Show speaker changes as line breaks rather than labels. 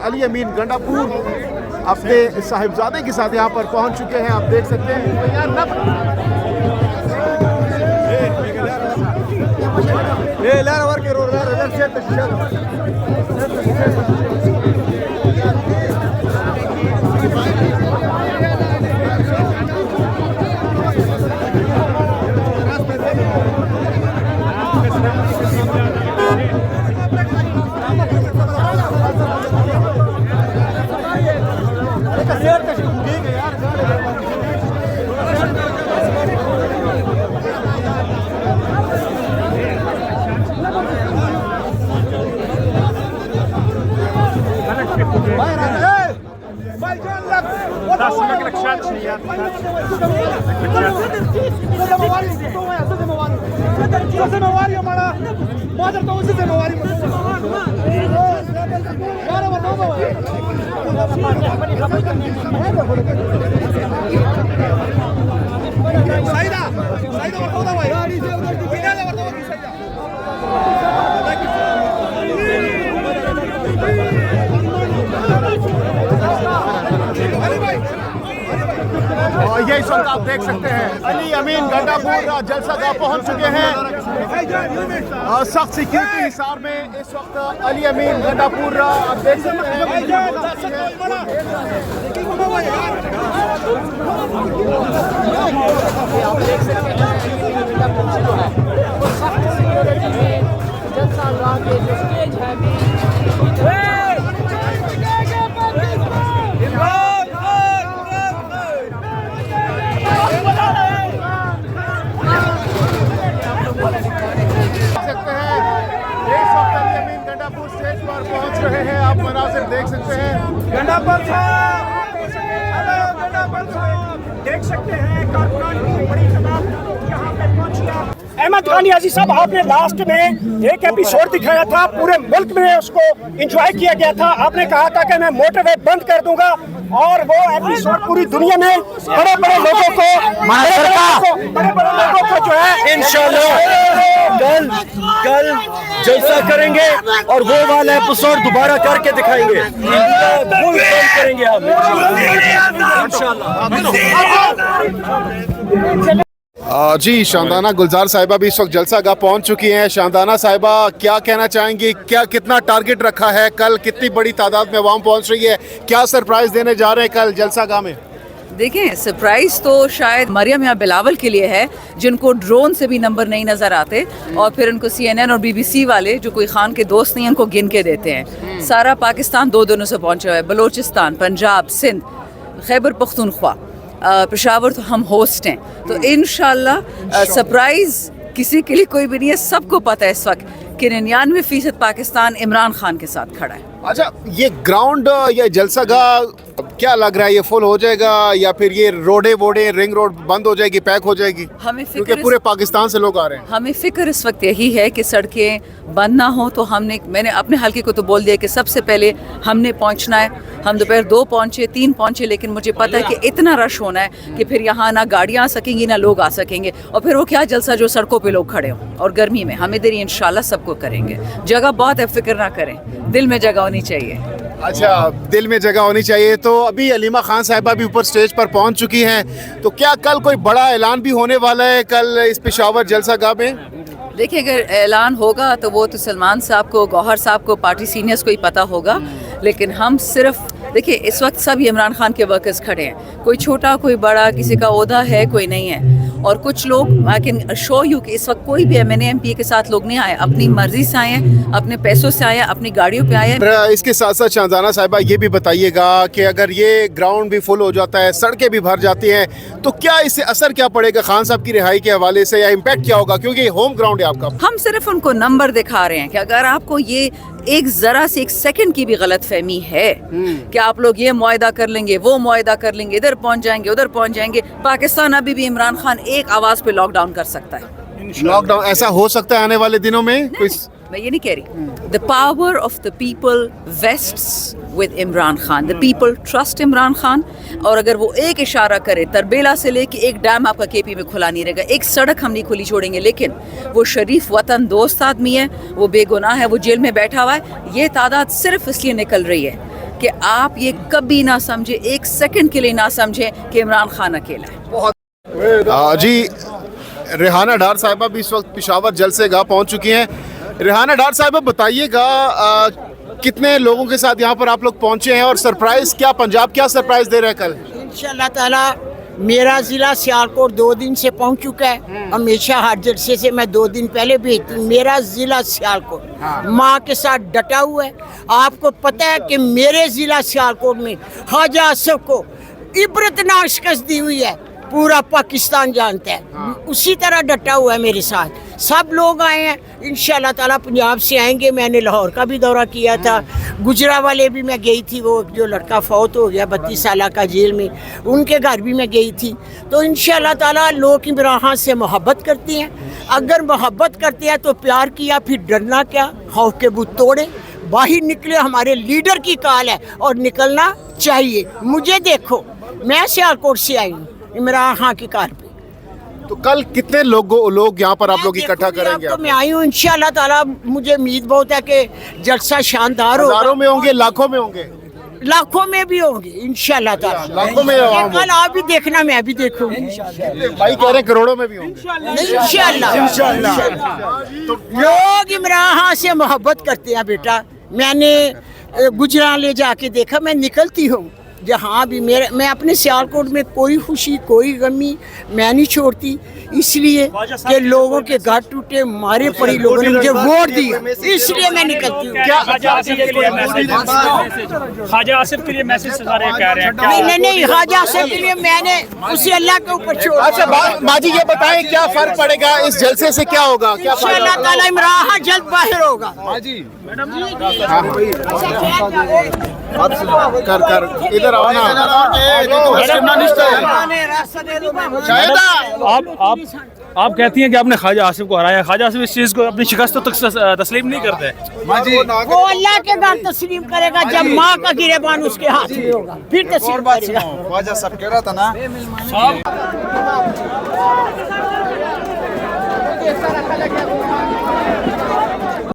अली अमीन गंडापुर अपने साहिबजादे के साथ यहाँ पर पहुँच चुके हैं, आप देख सकते हैं। और ये इस वक्त आप देख सकते हैं अली अमीन गंडापुर जलसा गाह पहुंच चुके हैं। सख्त सिक्योरिटी हिसार में इस वक्त अली अमीन गंडापुर आप देख सकते हैं। जलसा गाह के जो स्टेज है पहुंच रहे हैं, आप मनासिर देख सकते हैं।
गंडापुर साहब, गंडापुर साहब देख सकते हैं कारकुनान की बड़ी तादाद यहाँ पे पहुंची। अहमद खान याजी साहब, आपने लास्ट में एक एपिसोड दिखाया था, पूरे मुल्क में उसको एंजॉय किया गया था। आपने कहा था कि मैं मोटरवे बंद कर दूंगा और वो एपिसोड पूरी दुनिया में बड़े बड़े लोगों को जो है इंशाल्लाह कल जलसा करेंगे और वो वाला एपिसोड दोबारा करके दिखाएंगे। फुल बंद करेंगे हम इंशाल्लाह।
जी शानदाना गुलजार साहिबा भी इस वक्त जलसा गाह पहुंच चुकी हैं। शानदाना साहिबा क्या कहना चाहेंगी, क्या कितना टारगेट रखा है, कल कितनी बड़ी तादाद में अवाम पहुंच रही है, क्या सरप्राइज देने जा रहे हैं कल जलसा गाह में?
देखें, सरप्राइज तो शायद मरियम या बिलावल के लिए है जिनको ड्रोन से भी नंबर नहीं नजर आते और फिर उनको CNN और BBC वाले जो कोई खान के दोस्त नहीं उनको गिन के देते हैं। सारा पाकिस्तान दो दिनों से पहुंचा हुआ है, बलोचिस्तान, पंजाब, सिंध, खैबर पख्तूनख्वा, पेशावर, तो हम होस्ट हैं। तो इंशाल्लाह सरप्राइज किसी के लिए कोई भी नहीं है। सबको पता है इस वक्त कि 99% पाकिस्तान इमरान खान के साथ खड़ा है।
अच्छा, ये ग्राउंड या जलसा गाह क्या लग रहा है, ये फुल हो जाएगा या फिर ये रोडे वोडे रिंग रोड बंद हो जाएगी, पैक हो जाएगी?
हमें
क्योंकि पूरे पाकिस्तान से लोग आ रहे हैं।
हमें फिक्र इस वक्त यही है कि सड़कें बंद ना हो। तो मैंने अपने हल्के को तो बोल दिया कि सबसे पहले हमने पहुंचना है। हम दोपहर 2 पहुंचे, 3 पहुंचे, लेकिन मुझे पता है कि इतना रश होना है कि फिर यहाँ ना गाड़ियाँ आ सकेंगी ना लोग आ सकेंगे। और फिर वो क्या जलसा जो सड़कों पे लोग खड़े हों और गर्मी में। हम इधर इंशाल्लाह सबको करेंगे। जगह बहुत है, फिक्र ना करें, दिल में जगह होनी चाहिए।
अच्छा, दिल में जगह होनी चाहिए। तो अभी अलीमा खान साहिबा भी ऊपर स्टेज पर पहुंच चुकी हैं, तो क्या कल कोई बड़ा ऐलान भी होने वाला है कल इस पेशावर जलसा गाह में?
देखिए, अगर ऐलान होगा तो वो तो सलमान साहब को, गौहर साहब को, पार्टी सीनियर्स को ही पता होगा। लेकिन हम सिर्फ देखिए, इस वक्त सब इमरान खान के वर्कर्स खड़े हैं, कोई छोटा कोई बड़ा, किसी का ओहदा है कोई नहीं है। और कुछ लोग, आई कैन शो यू कि इस वक्त कोई भी MNA MP के साथ लोग नहीं आए, अपनी मर्जी से आए हैं, अपने पैसों से आए हैं, अपनी गाड़ियों पे आए हैं।
इसके साथ साथ शाहजाना साहिबा ये भी बताइएगा कि अगर ये ग्राउंड भी फुल हो जाता है, सड़कें भी भर जाती हैं, तो क्या इससे असर क्या पड़ेगा खान साहब की रिहाई के हवाले से, या इम्पैक्ट क्या होगा? क्योंकि होम ग्राउंड है आपका।
हम सिर्फ उनको नंबर दिखा रहे हैं कि अगर आपको ये एक जरा से 1 सेकंड की भी गलत फहमी है कि आप लोग ये मुआहदा कर लेंगे, वो मुआहदा कर लेंगे, इधर पहुंच जाएंगे, उधर पहुंच जाएंगे, पाकिस्तान अभी भी इमरान खान एक आवाज पे लॉकडाउन कर सकता है।
लॉकडाउन ऐसा हो सकता है आने वाले दिनों में?
मैं ये नहीं कह रही। The power of the people wastes with Imran Khan. The people trust Imran Khan. और अगर वो एक इशारा करे, तरबेला से लेके एक डैम आपका केपी में खुला नहीं रहेगा, एक सड़क हम नहीं खुली छोड़ेंगे। लेकिन वो शरीफ वतन दोस्त आदमी है, वो बेगुनाह है, वो जेल में बैठा हुआ है। ये तादाद सिर्फ इसलिए निकल रही है कि आप ये कभी ना समझे, एक सेकंड के लिए ना समझे कि इमरान खान अकेला है।
जी, रेहाना डार साहिबा भी इस वक्त पेशावर जलसेगाह पहुंच चुकी हैं। रेहाना डार साहिबा, बताइएगा कितने लोगों के साथ यहाँ पर आप लोग पहुंचे हैं और सरप्राइज क्या, पंजाब क्या सरप्राइज दे रहे हैं कल?
इंशाल्लाह ताला मेरा ज़िला सियालकोट 2 दिन से पहुंच चुका है। हमेशा हर जलसे से मैं 2 दिन पहले भेजती हूँ। मेरा ज़िला सियालकोट माँ के साथ डटा हुआ है। आपको पता है कि मेरे ज़िला सियालकोट में ख्वाजा आसिफ को इबरतनाक शिकस्त दी हुई है, पूरा पाकिस्तान जानता है। उसी तरह डटा हुआ है मेरे साथ। सब लोग आए हैं, इंशाल्लाह ताला पंजाब से आएंगे। मैंने लाहौर का भी दौरा किया था, गुजरावाले भी मैं गई थी, वो जो लड़का फौत हो गया 32 साल का जेल में, उनके घर भी मैं गई थी। तो इंशाल्लाह ताला लोग इमरान खान से मोहब्बत करते हैं। अगर मोहब्बत करते हैं तो प्यार किया, फिर डरना क्या, खौफ के बुत तोड़े, बाहर निकले। हमारे लीडर की कॉल है और निकलना चाहिए। मुझे देखो, मैं सियालकोट से आई हूँ इमरान खान की कार पे।
तो कल कितने लोग यहाँ पर आप लोग इकट्ठा करेंगे?
तो मैं आई हूँ, इंशाल्लाह ताला मुझे उम्मीद बहुत है कि जलसा शानदार होगा।
हजारों में होंगे, लाखों में होंगे?
लाखों में भी होंगे इंशाल्लाह ताला।
लाखों में
कल आप भी देखना, मैं भी देखूंगी
भाई, कह रहे हैं करोड़ों में भी होंगे
इंशाल्लाह। लोग इमरान खान से मोहब्बत करते हैं बेटा। मैंने गुजरात जाके देखा, मैं निकलती हूँ जहाँ भी मैं अपने सियालकोट में कोई खुशी कोई गमी मैं नहीं छोड़ती, इसलिए कि लोगों के घर टूटे मारे पड़ी, लोगों ने मुझे वोट दिया, इसलिए मैं निकलती हूँ।
ख्वाजा आसिफ के लिए मैसेज सारे कह रहे हैं?
नहीं, ख्वाजा आसिफ के लिए मैंने उसे अल्लाह के ऊपर छोड़।
अच्छा बाजी, ये बताएं क्या फर्क पड़ेगा इस जलसे से, क्या होगा, क्या
इंशाल्लाह ताला इमरान खान जल्द बाहर होगा।
कर इधर आओ ना।
आप कहती हैं कि आपने ख्वाजा आसिफ को हराया। ख्वाजा आसिफ इस चीज़ को, अपनी शिकस्त तो तस्लीम नहीं करते।
वो अल्लाह के घर तस्लीम करेगा जब माँ का गिरेबान उसके हाथ में होगा, फिर तस्लीम करेगा।
ख्वाजा सब कह रहा था ना।